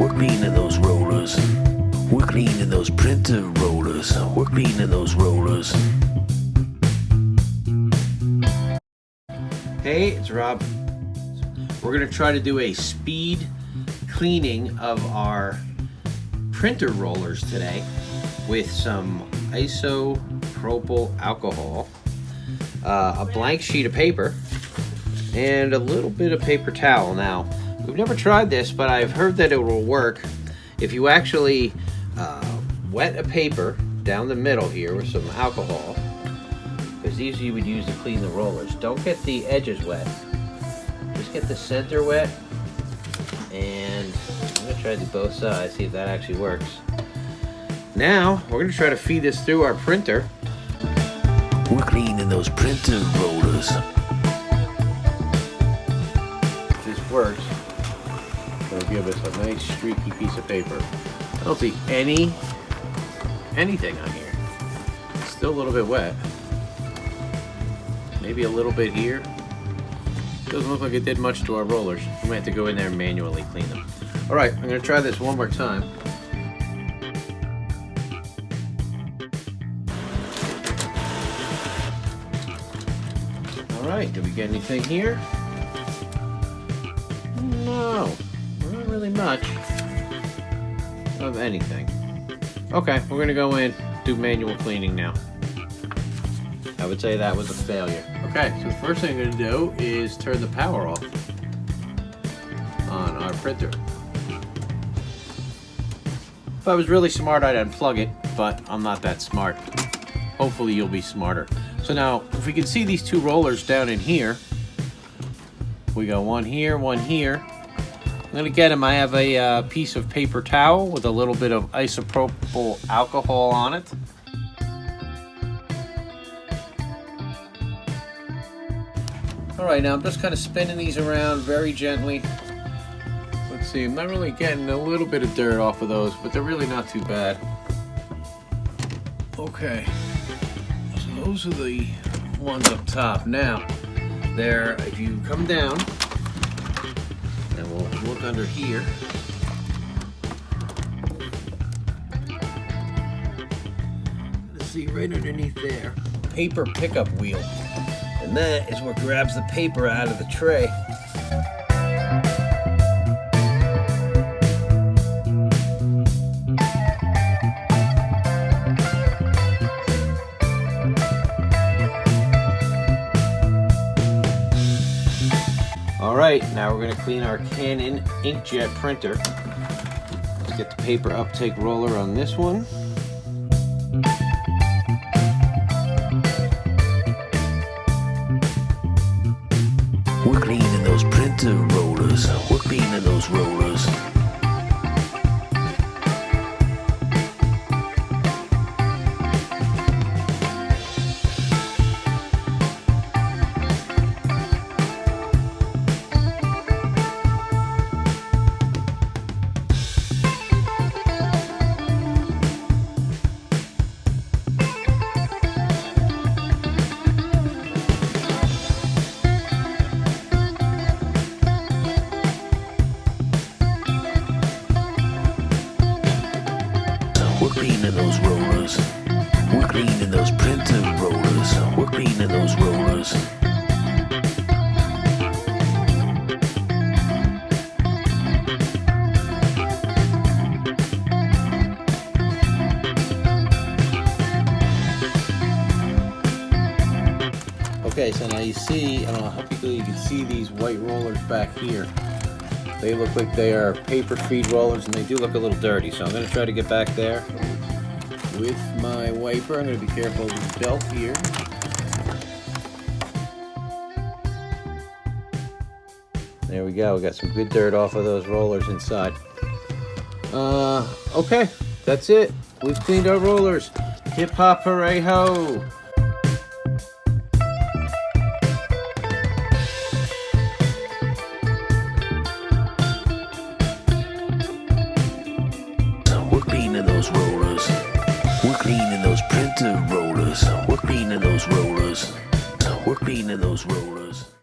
We're cleaning those rollers. We're cleaning those printer rollers. We're cleaning those rollers. Hey, it's Rob. We're going to try to do a speed cleaning of our printer rollers today with some isopropyl alcohol, a blank sheet of paper, and a little bit of paper towel. Now, we've never tried this, but I've heard that it will work if you actually wet a paper down the middle here with some alcohol, because these you would use to clean the rollers. Don't get the edges wet, just get the center wet, and I'm going to try to do both sides, see if that actually works. Now, we're going to try to feed this through our printer. We're cleaning those printer rollers. If this works, it'll give us a nice streaky piece of paper. I don't see anything on here. It's still a little bit wet. Maybe a little bit here. Doesn't look like it did much to our rollers. We might have to go in there and manually clean them. Alright, I'm going to try this one more time. Alright, did we get anything here? No, not really much of anything. Okay, we're going to go in, do manual cleaning now. I would say that was a failure. Okay, so the first thing I'm going to do is turn the power off on our printer. If I was really smart, I'd unplug it, but I'm not that smart. Hopefully you'll be smarter. So now, if we can see these two rollers down in here, we got one here, one here. I'm going to get them. I have a piece of paper towel with a little bit of isopropyl alcohol on it. Alright, now I'm just kind of spinning these around very gently. Let's see, I'm not really getting a little bit of dirt off of those, but they're really not too bad. Okay, so those are the ones up top. Now, there, if you come down, and we'll look under here. Let's see, right underneath there, paper pickup wheel. And that is what grabs the paper out of the tray. Alright, now we're going to clean our Canon inkjet printer. Let's get the paper uptake roller on this one. We're cleaning those printer rollers. We're cleaning those rollers. We're cleaning those rollers. We're cleaning those printer rollers. We're cleaning those rollers. Okay, so now you see, I don't know how quickly you can see these white rollers back here. They look like they are paper feed rollers, and they do look a little dirty, so I'm going to try to get back there with my wiper. I'm going to be careful with the belt here. There we go, we got some good dirt off of those rollers inside. Okay, that's it. We've cleaned our rollers. Hip hop hooray ho! We're cleaning those rollers. We're cleaning those printer rollers. We're cleaning those rollers. We're cleaning those rollers.